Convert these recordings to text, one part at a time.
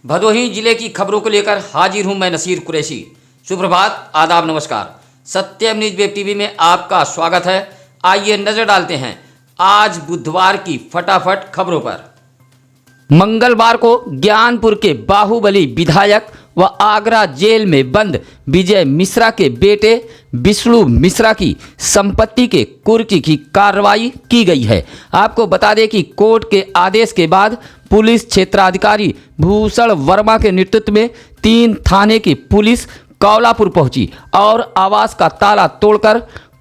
भदोही जिले की खबरों को लेकर हाजिर हूं मैं नसीर कुरैशी। सुप्रभात, आदाब, नमस्कार। सत्यम न्यूज वेब टीवी में आपका स्वागत है। आइए नजर डालते हैं आज बुधवार की फटाफट खबरों पर। मंगलवार को ज्ञानपुर के बाहुबली विधायक व आगरा जेल में बंद विजय मिश्रा के बेटे विष्णु मिश्रा की संपत्ति के कुर्की की कार्रवाई की गई है। आपको बता दें कि कोर्ट के आदेश के बाद पुलिस क्षेत्राधिकारी भूषण वर्मा के नेतृत्व में 3 थाने की पुलिस कौलापुर पहुंची और आवास का ताला तोड़कर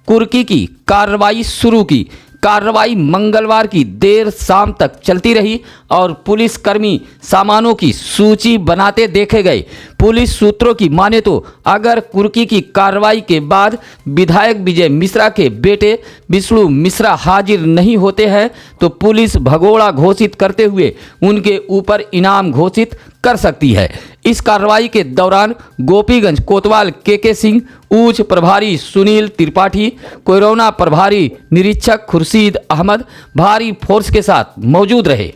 कुर्की की कार्रवाई शुरू की। कार्रवाई मंगलवार की देर शाम तक चलती रही और पुलिसकर्मी सामानों की सूची बनाते देखे गए। पुलिस सूत्रों की माने तो अगर कुर्की की कार्रवाई के बाद विधायक विजय मिश्रा के बेटे विष्णु मिश्रा हाजिर नहीं होते हैं तो पुलिस भगोड़ा घोषित करते हुए उनके ऊपर इनाम घोषित कर सकती है। इस कार्रवाई के दौरान गोपीगंज कोतवाल के सिंह, ऊंच प्रभारी सुनील त्रिपाठी, कोरोना प्रभारी निरीक्षक खुर्शीद अहमद भारी फोर्स के साथ मौजूद रहे।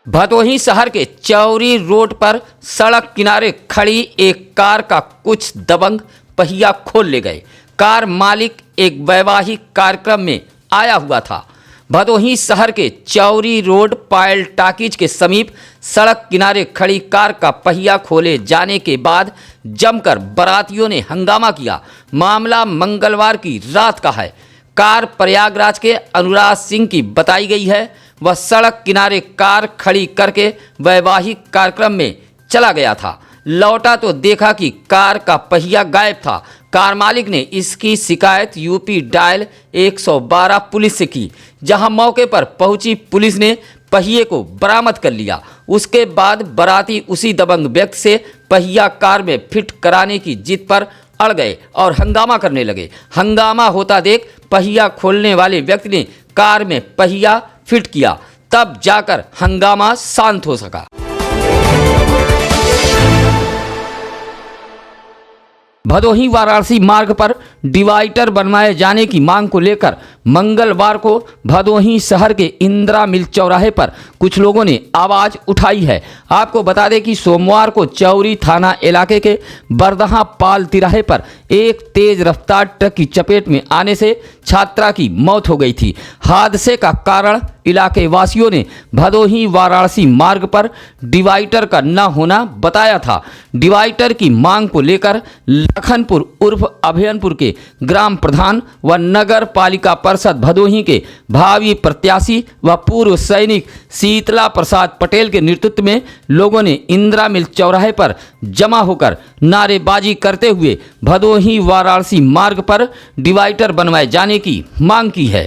भदोही शहर के चौरी रोड पर सड़क किनारे खड़ी एक कार का कुछ दबंग पहिया खोल ले गए। कार मालिक एक वैवाहिक कार्यक्रम में आया हुआ था। भदोही शहर के चौरी रोड पायल टाकीज के समीप सड़क किनारे खड़ी कार का पहिया खोले जाने के बाद जमकर बारातियों ने हंगामा किया। मामला मंगलवार की रात का है। कार प्रयागराज के अनुराग सिंह की बताई गई है। वह सड़क किनारे कार खड़ी करके वैवाहिक कार्यक्रम में चला गया था। लौटा तो देखा कि कार का पहिया गायब था। कार मालिक ने इसकी शिकायत यूपी डायल 112 पुलिस से की, जहां मौके पर पहुंची पुलिस ने पहिए को बरामद कर लिया। उसके बाद बाराती उसी दबंग व्यक्ति से पहिया कार में फिट कराने की जिद पर अड़ गए और हंगामा करने लगे। हंगामा होता देख पहिया खोलने वाले व्यक्ति ने कार में पहिया फिट किया, तब जाकर हंगामा शांत हो सका। भदोही वाराणसी मार्ग पर डिवाइडर बनवाए जाने की मांग को लेकर मंगलवार को भदोही शहर के इंदिरा मिल चौराहे पर कुछ लोगों ने आवाज उठाई है। आपको बता दें कि सोमवार को चौरी थाना इलाके के बरदहा पाल तिराहे पर एक तेज रफ्तार ट्रक की चपेट में आने से छात्रा की मौत हो गई थी। हादसे का कारण इलाके वासियों ने भदोही वाराणसी मार्ग पर डिवाइडर का न होना बताया था। डिवाइडर की मांग को लेकर लखनपुर उर्फ अभयनपुर के ग्राम प्रधान व नगर पालिका परिषद भदोही के भावी प्रत्याशी व पूर्व सैनिक शीतला प्रसाद पटेल के नेतृत्व में लोगों ने इंदिरा मिल चौराहे पर जमा होकर नारेबाजी करते हुए भदोही वाराणसी मार्ग पर डिवाइडर बनवाए जाने की मांग की है।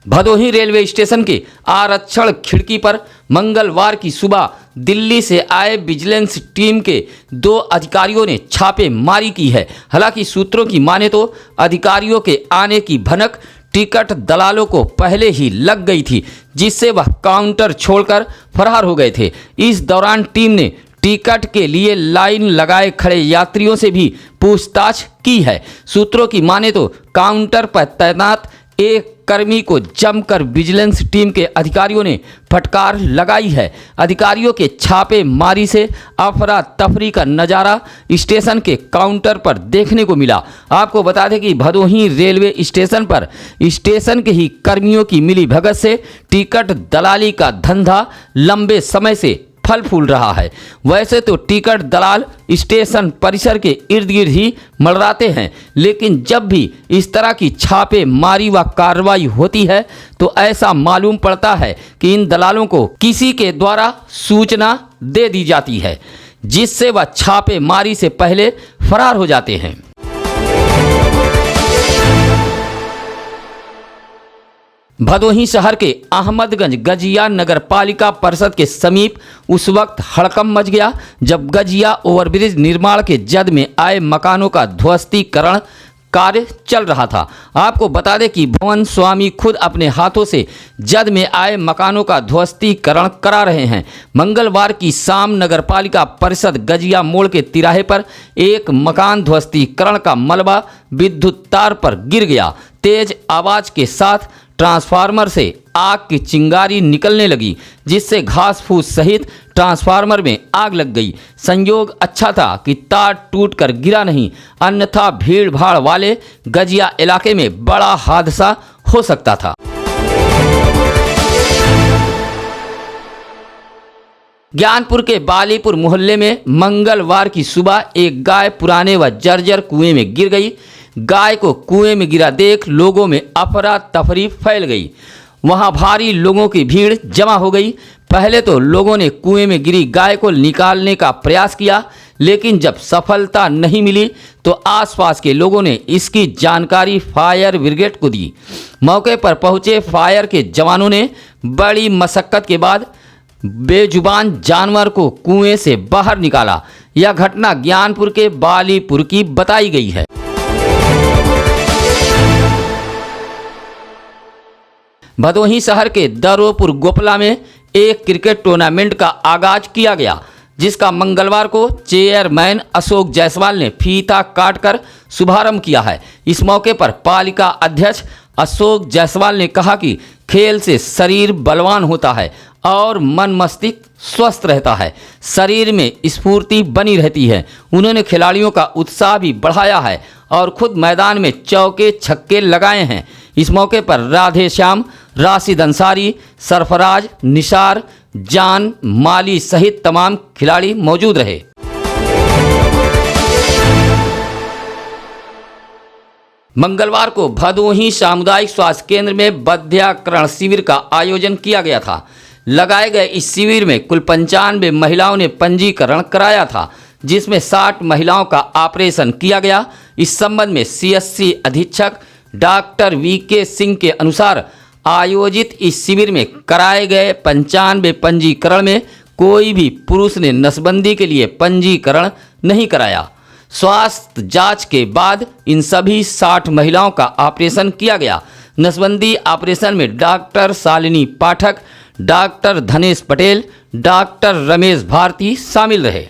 भदोही रेलवे स्टेशन के आरक्षण खिड़की पर मंगलवार की सुबह दिल्ली से आए विजिलेंस टीम के 2 अधिकारियों ने छापेमारी की है। हालांकि सूत्रों की माने तो अधिकारियों के आने की भनक टिकट दलालों को पहले ही लग गई थी, जिससे वह काउंटर छोड़कर फरार हो गए थे। इस दौरान टीम ने टिकट के लिए लाइन लगाए खड़े यात्रियों से भी पूछताछ की है। सूत्रों की माने तो काउंटर पर तैनात एक कर्मी को जमकर विजिलेंस टीम के अधिकारियों ने फटकार लगाई है। अधिकारियों के छापे मारी से अफरा तफरी का नज़ारा स्टेशन के काउंटर पर देखने को मिला। आपको बता दें कि भदोही रेलवे स्टेशन पर स्टेशन के ही कर्मियों की मिली भगत से टिकट दलाली का धंधा लंबे समय से फल फूल रहा है। वैसे तो टिकट दलाल स्टेशन परिसर के इर्द गिर्द ही मंडराते हैं, लेकिन जब भी इस तरह की छापे मारी व कार्रवाई होती है तो ऐसा मालूम पड़ता है कि इन दलालों को किसी के द्वारा सूचना दे दी जाती है, जिससे वह छापे मारी से पहले फरार हो जाते हैं। भदोही शहर के अहमदगंज गजिया नगर पालिका परिषद के समीप उस वक्त हड़कंप मच गया जब गजिया ओवरब्रिज निर्माण के जद में आए मकानों का ध्वस्तीकरण कार्य चल रहा था। आपको बता दें कि भवन स्वामी खुद अपने हाथों से जद में आए मकानों का ध्वस्तीकरण करा रहे हैं। मंगलवार की शाम नगरपालिका परिषद गजिया मोड़ के तिराहे पर एक मकान ध्वस्तीकरण का मलबा विद्युत तार पर गिर गया। तेज आवाज के साथ ट्रांसफार्मर से आग की चिंगारी निकलने लगी, जिससे घास फूस सहित ट्रांसफार्मर में आग लग गई। संयोग अच्छा था कि तार टूटकर गिरा नहीं, अन्यथा भीड़ भाड़ वाले गजिया इलाके में बड़ा हादसा हो सकता था। ज्ञानपुर के बालीपुर मोहल्ले में मंगलवार की सुबह एक गाय पुराने व जर्जर कुएं में गिर गई। गाय को कुएं में गिरा देख लोगों में अफरा तफरी फैल गई। वहां भारी लोगों की भीड़ जमा हो गई। पहले तो लोगों ने कुएं में गिरी गाय को निकालने का प्रयास किया, लेकिन जब सफलता नहीं मिली तो आसपास के लोगों ने इसकी जानकारी फायर ब्रिगेड को दी। मौके पर पहुंचे फायर के जवानों ने बड़ी मशक्कत के बाद बेजुबान जानवर को कुएं से बाहर निकाला। यह घटना ज्ञानपुर के बालीपुर की बताई गई है। भदोही शहर के दरोपुर गोपला में एक क्रिकेट टूर्नामेंट का आगाज किया गया, जिसका मंगलवार को चेयरमैन अशोक जायसवाल ने फीता काटकर शुभारंभ किया है। इस मौके पर पालिका अध्यक्ष अशोक जायसवाल ने कहा कि खेल से शरीर बलवान होता है और मन मस्तिष्क स्वस्थ रहता है, शरीर में स्फूर्ति बनी रहती है। उन्होंने खिलाड़ियों का उत्साह भी बढ़ाया है और खुद मैदान में चौके छक्के लगाए हैं। इस मौके पर राधेश्याम, राशिद अंसारी, सरफराज, निसार, जान माली सहित तमाम खिलाड़ी मौजूद रहे। मंगलवार को भदोही सामुदायिक स्वास्थ्य केंद्र में बधियाकरण शिविर का आयोजन किया गया था। लगाए गए इस शिविर में कुल 95 महिलाओं ने पंजीकरण कराया था, जिसमें 60 महिलाओं का ऑपरेशन किया गया। इस संबंध में CSC अधीक्षक डॉक्टर VK सिंह के अनुसार आयोजित इस शिविर में कराए गए 95 पंजीकरण में कोई भी पुरुष ने नसबंदी के लिए पंजीकरण नहीं कराया। स्वास्थ्य जांच के बाद इन सभी 60 महिलाओं का ऑपरेशन किया गया। नसबंदी ऑपरेशन में डॉक्टर शालिनी पाठक, डॉक्टर धनेश पटेल, डॉक्टर रमेश भारती शामिल रहे।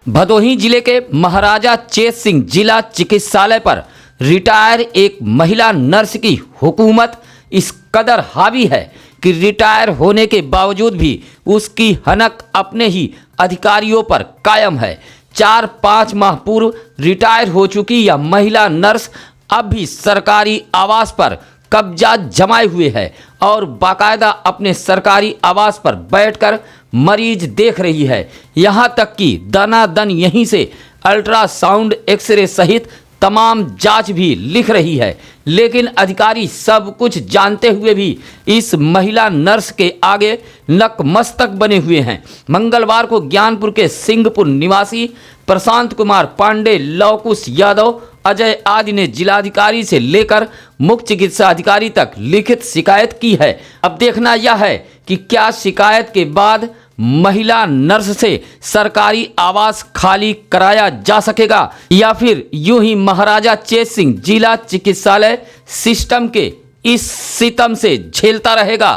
भदोही जिले के महाराजा चेत सिंह जिला चिकित्सालय पर रिटायर एक महिला नर्स की हुकूमत इस कदर हावी है कि रिटायर होने के बावजूद भी उसकी हनक अपने ही अधिकारियों पर कायम है। 4-5 माह पूर्व रिटायर हो चुकी यह महिला नर्स अब भी सरकारी आवास पर कब्जा जमाए हुए है और बाकायदा अपने सरकारी आवास पर बैठकर मरीज देख रही है। यहाँ तक कि दनादन यहीं से अल्ट्रासाउंड, एक्सरे सहित तमाम जांच भी लिख रही है। लेकिन अधिकारी सब कुछ जानते हुए भी इस महिला नर्स के आगे नतमस्तक बने हुए हैं। मंगलवार को ज्ञानपुर के सिंहपुर निवासी प्रशांत कुमार पांडे, लवकुश यादव, अजय आदि ने जिलाधिकारी से लेकर मुख्य चिकित्सा अधिकारी तक लिखित शिकायत की है। अब देखना यह है कि क्या शिकायत के बाद महिला नर्स से सरकारी आवास खाली कराया जा सकेगा या फिर यूं ही महाराजा चेत सिंह जिला चिकित्सालय सिस्टम के इस सितम से झेलता रहेगा।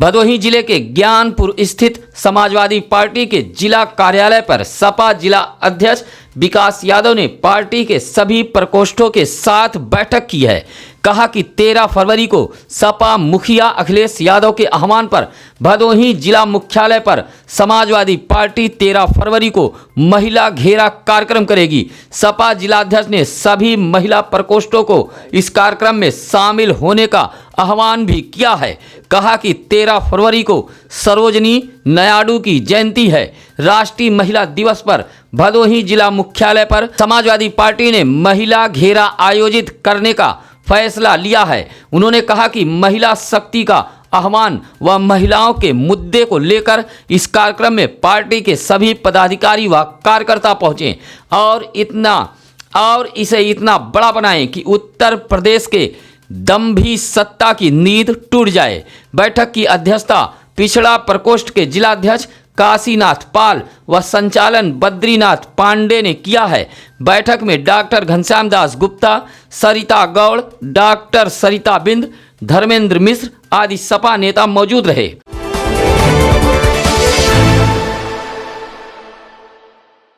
भदोही जिले के ज्ञानपुर स्थित समाजवादी पार्टी के जिला कार्यालय पर सपा जिला अध्यक्ष विकास यादव ने पार्टी के सभी प्रकोष्ठों के साथ बैठक की है। कहा कि 13 फरवरी को सपा मुखिया अखिलेश यादव के आह्वान पर भदोही जिला मुख्यालय पर समाजवादी पार्टी 13 फरवरी को महिला घेरा कार्यक्रम करेगी। सपा जिलाध्यक्ष ने सभी महिला प्रकोष्ठों को इस कार्यक्रम में शामिल होने का आह्वान भी किया है। कहा कि 13 फरवरी को सरोजनी नायडू की जयंती है। राष्ट्रीय महिला दिवस पर भदोही जिला मुख्यालय पर समाजवादी पार्टी ने महिला घेरा आयोजित करने का फैसला लिया है। उन्होंने कहा कि महिला शक्ति का आह्वान व महिलाओं के मुद्दे को लेकर इस कार्यक्रम में पार्टी के सभी पदाधिकारी व कार्यकर्ता पहुंचे और इसे इतना बड़ा बनाएं कि उत्तर प्रदेश के दंभी सत्ता की नींद टूट जाए। बैठक की अध्यक्षता पिछड़ा प्रकोष्ठ के जिलाध्यक्ष काशीनाथ पाल व संचालन बद्रीनाथ पांडे ने किया है। बैठक में डॉक्टर घनश्याम दास गुप्ता, सरिता गौड़, डॉक्टर सरिता बिंद, धर्मेंद्र मिश्र आदि सपा नेता मौजूद रहे।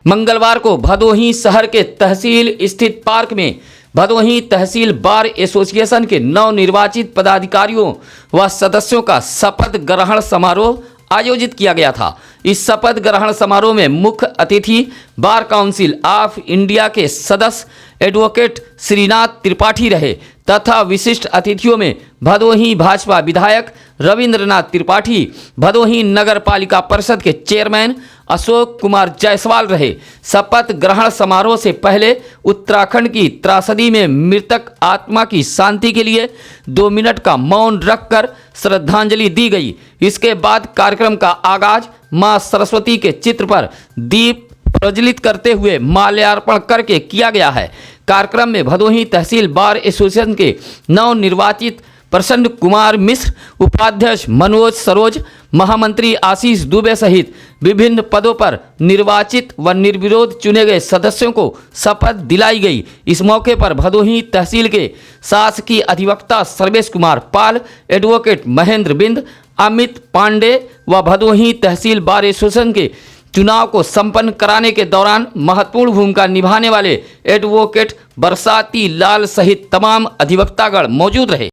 मंगलवार को भदोही शहर के तहसील स्थित पार्क में भदोही तहसील बार एसोसिएशन के नवनिर्वाचित पदाधिकारियों व सदस्यों का शपथ ग्रहण समारोह आयोजित किया गया था। इस शपथ ग्रहण समारोह में मुख्य अतिथि बार काउंसिल ऑफ इंडिया के सदस्य एडवोकेट श्रीनाथ त्रिपाठी रहे तथा विशिष्ट अतिथियों में भदोही भाजपा विधायक रविंद्रनाथ त्रिपाठी, भदोही नगर पालिका परिषद के चेयरमैन अशोक कुमार जायसवाल रहे। शपथ ग्रहण समारोह से पहले उत्तराखंड की त्रासदी में मृतक आत्मा की शांति के लिए 2 मिनट का मौन रखकर श्रद्धांजलि दी गई। इसके बाद कार्यक्रम का आगाज मां सरस्वती के चित्र पर दीप प्रज्वलित करते हुए माल्यार्पण करके किया गया है। कार्यक्रम में भदोही तहसील बार एसोसिएशन के नवनिर्वाचित प्रसन्न कुमार मिश्र, उपाध्यक्ष मनोज सरोज, महामंत्री आशीष दुबे सहित विभिन्न पदों पर निर्वाचित व निर्विरोध चुने गए सदस्यों को शपथ दिलाई गई। इस मौके पर भदोही तहसील के शासकीय अधिवक्ता सर्वेश कुमार पाल, एडवोकेट महेंद्र बिंद, अमित पांडे व भदोही तहसील बार एसोसिएशन के चुनाव को संपन्न कराने के दौरान महत्वपूर्ण भूमिका निभाने वाले एडवोकेट बरसाती लाल सहित तमाम अधिवक्तागण मौजूद रहे।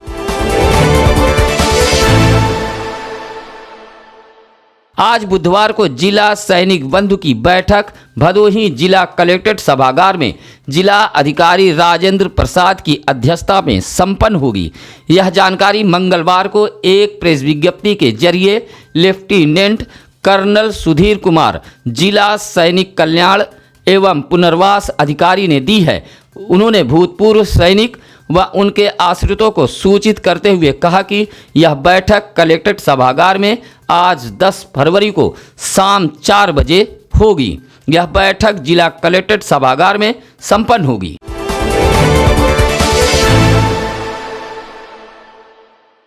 आज बुधवार को जिला सैनिक बंधु की बैठक भदोही जिला कलेक्ट्रेट सभागार में जिला अधिकारी राजेंद्र प्रसाद की अध्यक्षता में संपन्न होगी। यह जानकारी मंगलवार को एक प्रेस विज्ञप्ति के जरिए लेफ्टिनेंट कर्नल सुधीर कुमार, जिला सैनिक कल्याण एवं पुनर्वास अधिकारी ने दी है। उन्होंने भूतपूर्व सैनिक व उनके आश्रितों को सूचित करते हुए कहा कि यह बैठक कलेक्ट्रेट सभागार में आज 10 फरवरी को शाम 4 बजे होगी। यह बैठक जिला कलेक्ट्रेट सभागार में संपन्न होगी।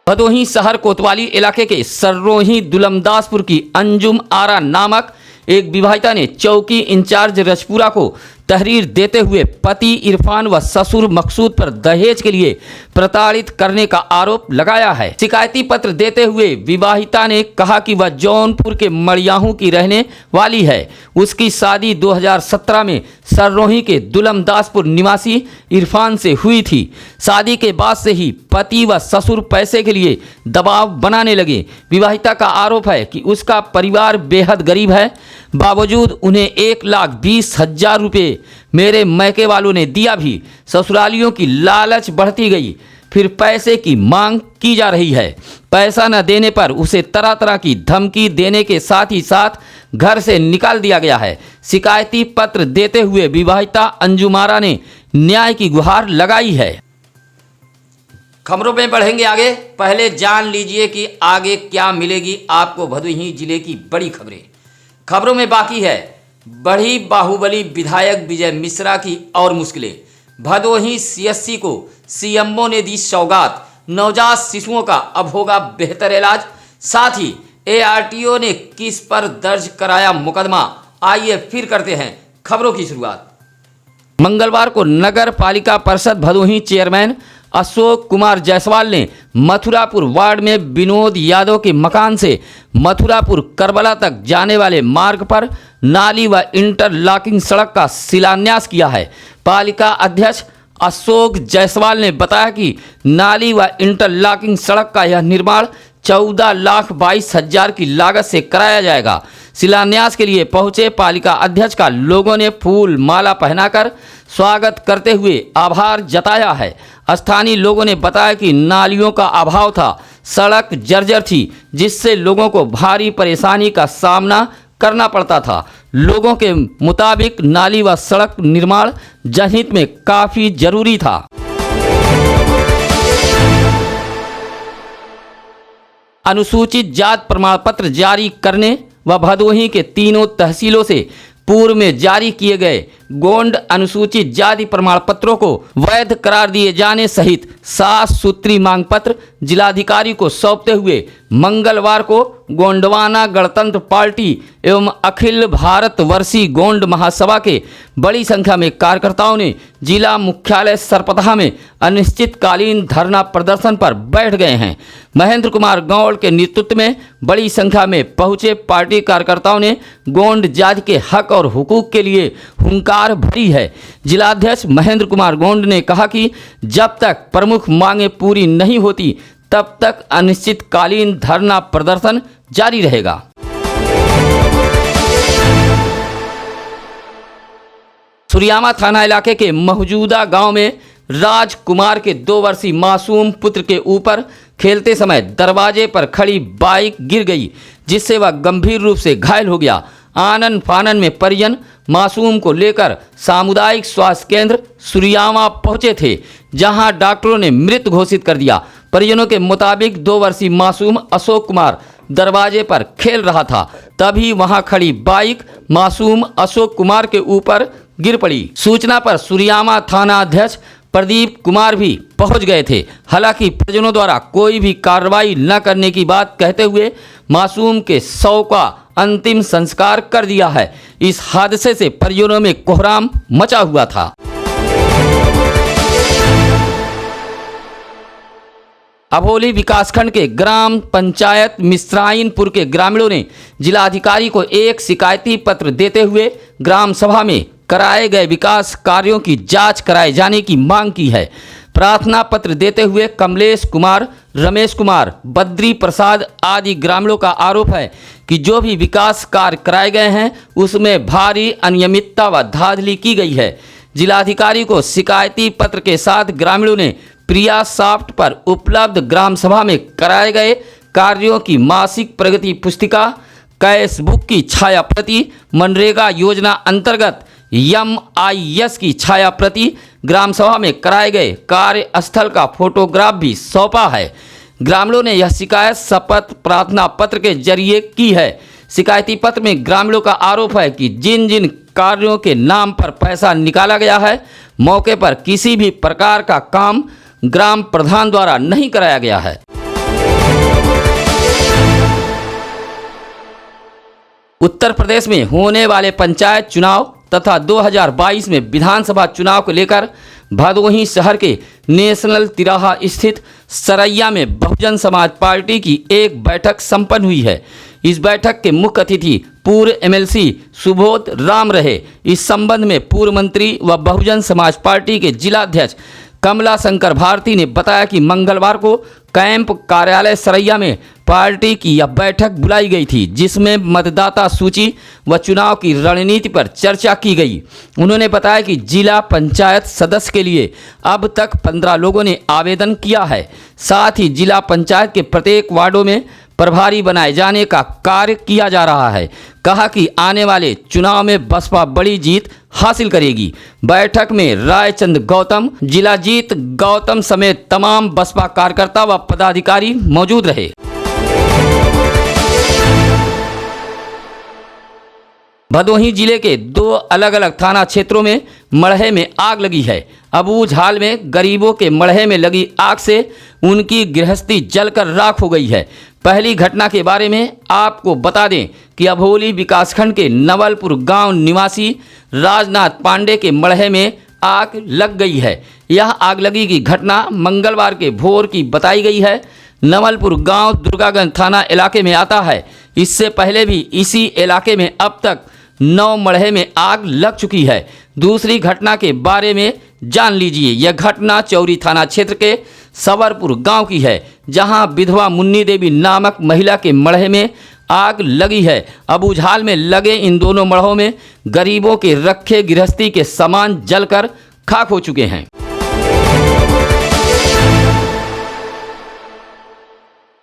भदोही शहर कोतवाली इलाके के सर्रोही दुलमदासपुर की अंजुम आरा नामक एक विवाहिता ने चौकी इंचार्ज रजपुरा को तहरीर देते हुए पति इरफान व ससुर मकसूद पर दहेज के लिए प्रताड़ित करने का आरोप लगाया है। शिकायती पत्र देते हुए विवाहिता ने कहा कि वह जौनपुर के मड़ियाहू की रहने वाली है। उसकी शादी 2017 में सर्रोही के दुलमदासपुर निवासी इरफान से हुई थी। शादी के बाद से ही पति व ससुर पैसे के लिए दबाव बनाने लगे। विवाहिता का आरोप है कि उसका परिवार बेहद गरीब है, बावजूद उन्हें 1,20,000 रुपये मेरे मैके वालों ने दिया भी ससुरालियों की लालच बढ़ती गई। फिर पैसे की मांग की जा रही है। पैसा न देने पर उसे तरह तरह की धमकी देने के साथ ही साथ घर से निकाल दिया गया है। शिकायती पत्र देते हुए विवाहिता अंजुमारा ने न्याय की गुहार लगाई है। खबरों में बढ़ेंगे आगे, पहले जान लीजिए कि आगे क्या मिलेगी आपको भदोही जिले की बड़ी खबरें। खबरों में बाकी है बढ़ी बाहुबली विधायक विजय मिश्रा की और मुश्किलें। भदोही सीएससी को सीएमओ ने दी सौगात, नवजात शिशुओं का अब होगा बेहतर इलाज। साथ ही एआरटीओ ने किस पर दर्ज कराया मुकदमा। आइए फिर करते हैं खबरों की शुरुआत। मंगलवार को नगर पालिका परिषद भदोही चेयरमैन अशोक कुमार जायसवाल ने मथुरापुर वार्ड में विनोद यादव के मकान से मथुरापुर करबला तक जाने वाले मार्ग पर नाली व इंटरलॉकिंग सड़क का शिलान्यास किया है। पालिका अध्यक्ष अशोक जायसवाल ने बताया कि नाली व इंटरलॉकिंग सड़क का यह निर्माण 14,22,000 की लागत से कराया जाएगा। शिलान्यास के लिए पहुंचे पालिका अध्यक्ष का लोगों ने फूल माला पहनाकर स्वागत करते हुए आभार जताया है। स्थानीय लोगों ने बताया कि नालियों का अभाव था, सड़क जर्जर थी, जिससे लोगों को भारी परेशानी का सामना करना पड़ता था। लोगों के मुताबिक नाली व सड़क निर्माण जनहित में काफी जरूरी था। अनुसूचित जात प्रमाण पत्र जारी करने व भदोही के तीनों तहसीलों से पूर्व में जारी किए गए गोंड अनुसूचित जाति प्रमाण पत्रों को वैध करार दिए जाने सहित 7 सूत्री मांग पत्र जिलाधिकारी को सौंपते हुए मंगलवार को गोंडवाना गणतंत्र पार्टी एवं अखिल भारत वर्षीय गोंड महासभा के बड़ी संख्या में कार्यकर्ताओं ने जिला मुख्यालय सरपतहा में अनिश्चितकालीन धरना प्रदर्शन पर बैठ गए हैं। महेंद्र कुमार गौड़ के नेतृत्व में बड़ी संख्या में पहुंचे पार्टी कार्यकर्ताओं ने गोंड जाति के हक और हुकूक के लिए हुंकार भरी है। जिलाध्यक्ष महेंद्र कुमार गौड़ ने कहा कि जब तक प्रमुख मांगें पूरी नहीं होती तब तक अनिश्चितकालीन धरना प्रदर्शन जारी रहेगा। सुरियामा थाना इलाके के मौजूदा गांव में राजकुमार के 2 वर्षीय मासूम पुत्र के ऊपर खेलते समय दरवाजे पर खड़ी बाइक गिर गई, जिससे वह गंभीर रूप से घायल हो गया। आनन फानन में परिजन मासूम को लेकर सामुदायिक स्वास्थ्य केंद्र सुरियामा पहुंचे थे, जहां डॉक्टरों ने मृत घोषित कर दिया। परिजनों के मुताबिक 2 वर्षीय मासूम अशोक कुमार दरवाजे पर खेल रहा था, तभी वहां खड़ी बाइक मासूम अशोक कुमार के ऊपर गिर पड़ी। सूचना पर सुरियामा थाना अध्यक्ष प्रदीप कुमार भी पहुंच गए थे। हालांकि परिजनों द्वारा कोई भी कार्रवाई न करने की बात कहते हुए मासूम के शव का अंतिम संस्कार कर दिया है। इस हादसे से परिजनों में कोहराम मचा हुआ था। अभोली विकासखंड के ग्राम पंचायत मिश्राइनपुर के ग्रामीणों ने जिलाधिकारी को एक शिकायती पत्र देते हुए ग्राम सभा में कराए गए विकास कार्यों की जांच कराए जाने की मांग की है। प्रार्थना पत्र देते हुए कमलेश कुमार, रमेश कुमार, बद्री प्रसाद आदि ग्रामीणों का आरोप है कि जो भी विकास कार्य कराए गए हैं उसमें भारी अनियमितता व धांधली की गई है। जिलाधिकारी को शिकायती पत्र के साथ ग्रामीणों ने प्रिया सॉफ्ट पर उपलब्ध ग्राम सभा में कराए गए कार्यों की मासिक प्रगति पुस्तिका, कैश बुक की छाया प्रति, मनरेगा योजना अंतर्गत MIS की छाया प्रति, ग्राम सभा में कराए गए कार्यस्थल का फोटोग्राफ भी सौंपा है। ग्रामीणों ने यह शिकायत शपथ प्रार्थना पत्र के जरिए की है। शिकायती पत्र में ग्रामीणों का आरोप है कि जिन जिन कार्यों के नाम पर पैसा निकाला गया है, मौके पर किसी भी प्रकार का काम ग्राम प्रधान द्वारा नहीं कराया गया है। उत्तर प्रदेश में होने वाले पंचायत चुनाव तथा 2022 में विधानसभा चुनाव को लेकर भदोही शहर के नेशनल तिराहा स्थित सरैया में बहुजन समाज पार्टी की एक बैठक संपन्न हुई है। इस बैठक के मुख्य अतिथि पूर्व MLC सुबोध राम रहे। इस संबंध में पूर्व मंत्री व बहुजन समाज पार्टी के जिलाध्यक्ष कमला शंकर भारती ने बताया कि मंगलवार को कैंप कार्यालय सरैया में पार्टी की यह बैठक बुलाई गई थी, जिसमें मतदाता सूची व चुनाव की रणनीति पर चर्चा की गई। उन्होंने बताया कि जिला पंचायत सदस्य के लिए अब तक 15 लोगों ने आवेदन किया है। साथ ही जिला पंचायत के प्रत्येक वार्डों में प्रभारी बनाए जाने का कार्य किया जा रहा है। कहा कि आने वाले चुनाव में बसपा बड़ी जीत हासिल करेगी। बैठक में रायचंद गौतम, जिलाजीत गौतम समेत तमाम बसपा कार्यकर्ता व पदाधिकारी मौजूद रहे। भदोही जिले के 2 अलग अलग थाना क्षेत्रों में मड़हे में आग लगी है। अबूझाल में गरीबों के मड़हे में लगी आग से उनकी गृहस्थी जलकर राख हो गई है। पहली घटना के बारे में आपको बता दें कि अभोली विकासखंड के नवलपुर गांव निवासी राजनाथ पांडे के मड़हे में आग लग गई है। यह आगलगी की घटना मंगलवार के भोर की बताई गई है। नवलपुर गांव दुर्गागंज थाना इलाके में आता है। इससे पहले भी इसी इलाके में अब तक 9 मड़हे में आग लग चुकी है। दूसरी घटना के बारे में जान लीजिए। यह घटना चौरी थाना क्षेत्र के सवरपुर गांव की है, जहां विधवा मुन्नी देवी नामक महिला के मड़हे में आग लगी है। अबूझाल में लगे इन दोनों मड़हों में गरीबों के रखे गृहस्थी के सामान जलकर खाक हो चुके हैं।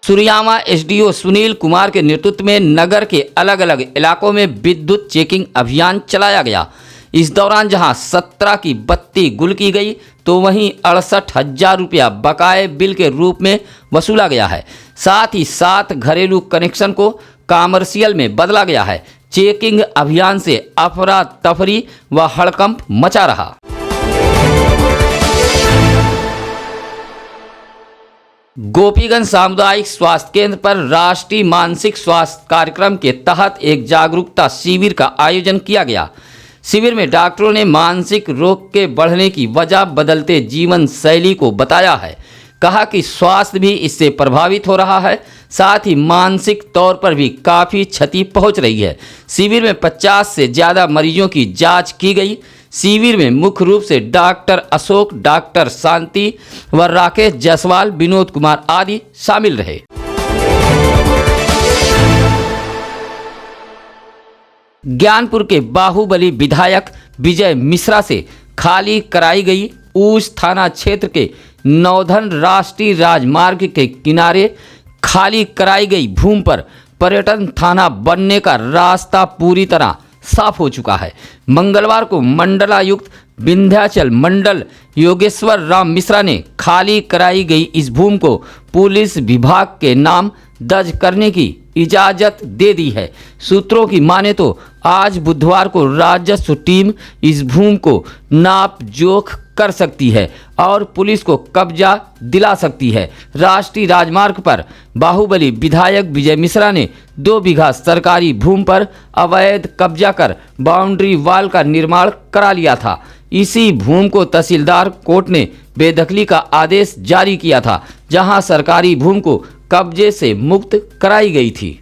सुरियामा SDO सुनील कुमार के नेतृत्व में नगर के अलग अलग इलाकों में विद्युत चेकिंग अभियान चलाया गया। इस दौरान जहां 17 की बत्ती गुल की गई, तो वहीं 68,000 रुपया बकाये बिल के रूप में वसूला गया है। साथ ही 7 घरेलू कनेक्शन को कॉमर्शियल में बदला गया है। चेकिंग अभियान से अफरा तफरी व हड़कंप मचा रहा। गोपीगंज सामुदायिक स्वास्थ्य केंद्र पर राष्ट्रीय मानसिक स्वास्थ्य कार्यक्रम के तहत एक जागरूकता शिविर का आयोजन किया गया। शिविर में डॉक्टरों ने मानसिक रोग के बढ़ने की वजह बदलते जीवन शैली को बताया है। कहा कि स्वास्थ्य भी इससे प्रभावित हो रहा है, साथ ही मानसिक तौर पर भी काफ़ी क्षति पहुंच रही है। शिविर में 50 से ज़्यादा मरीजों की जांच की गई। शिविर में मुख्य रूप से डॉक्टर अशोक, डॉक्टर शांति व राकेश जायसवाल, विनोद कुमार आदि शामिल रहे। ज्ञानपुर के बाहुबली विधायक विजय मिश्रा से खाली कराई गई ऊंच थाना क्षेत्र के नौधन राष्ट्रीय राजमार्ग के किनारे खाली कराई गई भूमि पर पर्यटन थाना बनने का रास्ता पूरी तरह साफ हो चुका है। मंगलवार को मंडलायुक्त विंध्याचल मंडल योगेश्वर राम मिश्रा ने खाली कराई गई इस भूमि को पुलिस विभाग के नाम दर्ज करने की इजाज़त दे दी है। सूत्रों की माने तो आज बुधवार को राजस्व टीम इस भूमि को नाप जोख कर सकती है और पुलिस को कब्जा दिला सकती है। राष्ट्रीय राजमार्ग पर बाहुबली विधायक विजय मिश्रा ने 2 बीघा सरकारी भूमि पर अवैध कब्जा कर बाउंड्री वाल का निर्माण करा लिया था। इसी भूमि को तहसीलदार कोर्ट ने बेदखली का आदेश जारी किया था, जहां सरकारी भूमि को कब्जे से मुक्त कराई गई थी।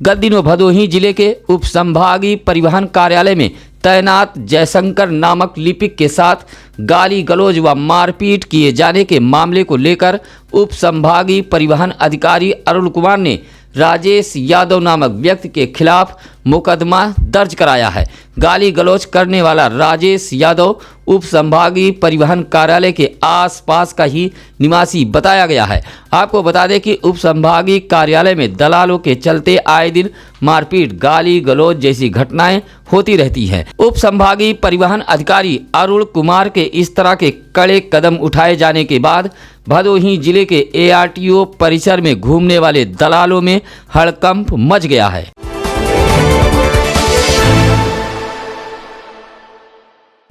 गत दिनों भदोही जिले के उप संभागीय परिवहन कार्यालय में तैनात जयशंकर नामक लिपिक के साथ गाली गलौज व मारपीट किए जाने के मामले को लेकर उप संभागीय परिवहन अधिकारी अरुण कुमार ने राजेश यादव नामक व्यक्ति के खिलाफ मुकदमा दर्ज कराया है। गाली गलौज करने वाला राजेश यादव उप संभागीय परिवहन कार्यालय के आसपास का ही निवासी बताया गया है। आपको बता दें कि उप संभागीय कार्यालय में दलालों के चलते आए दिन मारपीट, गाली गलौज जैसी घटनाएं होती रहती हैं। उप संभागीय परिवहन अधिकारी अरुण कुमार के इस तरह के कड़े कदम उठाए जाने के बाद भदोही जिले के ARTO परिसर में घूमने वाले दलालों में हड़कंप मच गया है।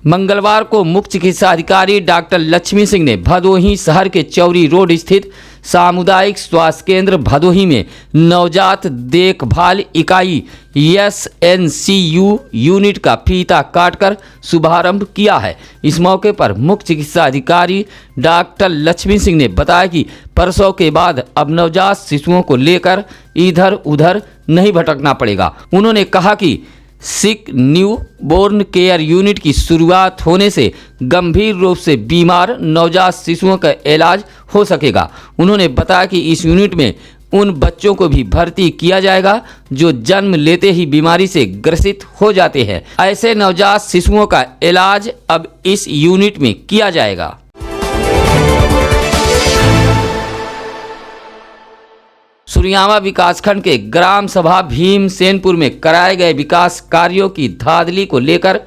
मंगलवार को मुख्य चिकित्सा अधिकारी डॉक्टर लक्ष्मी सिंह ने भदोही शहर के चौरी रोड स्थित सामुदायिक स्वास्थ्य केंद्र भदोही में नवजात देखभाल इकाई SNCU यूनिट का फीता काटकर शुभारंभ किया है। इस मौके पर मुख्य चिकित्सा अधिकारी डॉक्टर लक्ष्मी सिंह ने बताया कि प्रसव के बाद अब नवजात शिशुओं को लेकर इधर उधर नहीं भटकना पड़ेगा। उन्होंने कहा कि सिक न्यू बोर्न केयर यूनिट की शुरुआत होने से गंभीर रूप से बीमार नवजात शिशुओं का इलाज हो सकेगा। उन्होंने बताया कि इस यूनिट में उन बच्चों को भी भर्ती किया जाएगा जो जन्म लेते ही बीमारी से ग्रसित हो जाते हैं। ऐसे नवजात शिशुओं का इलाज अब इस यूनिट में किया जाएगा। सुरियामा विकासखंड के ग्राम सभा भीमसेनपुर में कराए गए विकास कार्यों की धांधली को लेकर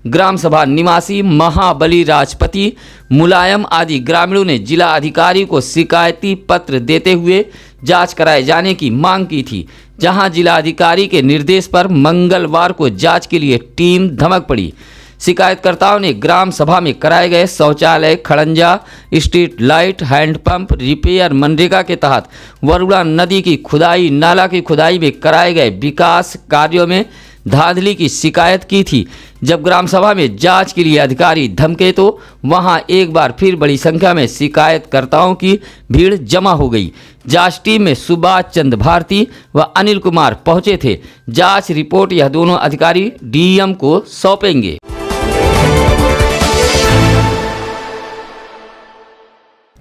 ग्राम सभा निवासी महाबली राजपति, मुलायम आदि ग्रामीणों ने जिला अधिकारी को शिकायती पत्र देते हुए जांच कराए जाने की मांग की थी, जहां जिला अधिकारी के निर्देश पर मंगलवार को जांच के लिए टीम धमक पड़ी। शिकायतकर्ताओं ने ग्राम सभा में कराए गए शौचालय, खड़ंजा, street light, handpump repair, MNREGA के तहत वरुणा नदी की खुदाई, नाला की खुदाई में कराए गए विकास कार्यों में धांधली की शिकायत की थी। जब ग्राम सभा में जांच के लिए अधिकारी धमके तो वहां एक बार फिर बड़ी संख्या में शिकायतकर्ताओं की भीड़ जमा हो गई। जांच टीम में सुभाष चंद्र भारती व अनिल कुमार पहुंचे थे। जांच रिपोर्ट यह दोनों अधिकारी DM को सौंपेंगे।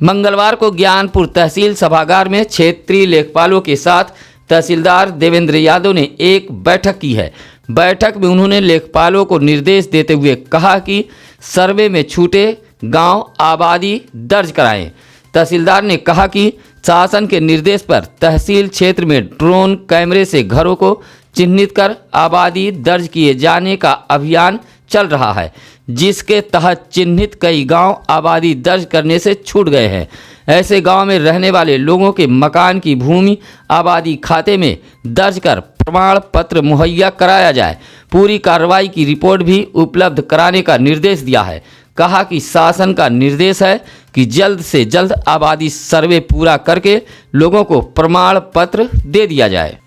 मंगलवार को ज्ञानपुर तहसील सभागार में क्षेत्रीय लेखपालों के साथ तहसीलदार देवेंद्र यादव ने एक बैठक की है। बैठक में उन्होंने लेखपालों को निर्देश देते हुए कहा कि सर्वे में छूटे गांव आबादी दर्ज कराएं। तहसीलदार ने कहा कि शासन के निर्देश पर तहसील क्षेत्र में ड्रोन कैमरे से घरों को चिन्हित कर आबादी दर्ज किए जाने का अभियान चल रहा है, जिसके तहत चिन्हित कई गांव आबादी दर्ज करने से छूट गए हैं। ऐसे गांव में रहने वाले लोगों के मकान की भूमि आबादी खाते में दर्ज कर प्रमाण पत्र मुहैया कराया जाए। पूरी कार्रवाई की रिपोर्ट भी उपलब्ध कराने का निर्देश दिया है। कहा कि शासन का निर्देश है कि जल्द से जल्द आबादी सर्वे पूरा करके लोगों को प्रमाण पत्र दे दिया जाए।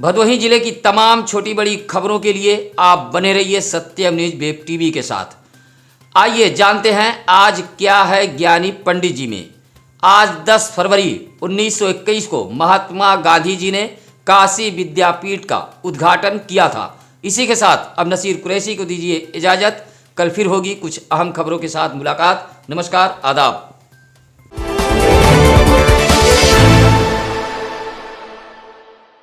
भदोही जिले की तमाम छोटी बड़ी खबरों के लिए आप बने रहिए सत्यम न्यूज वेब टीवी के साथ। आइए जानते हैं आज क्या है ज्ञानी पंडित जी में। आज 10 फरवरी 1921 को महात्मा गांधी जी ने काशी विद्यापीठ का उद्घाटन किया था। इसी के साथ अब नसीर कुरैशी को दीजिए इजाज़त। कल फिर होगी कुछ अहम खबरों के साथ मुलाकात। नमस्कार, आदाब।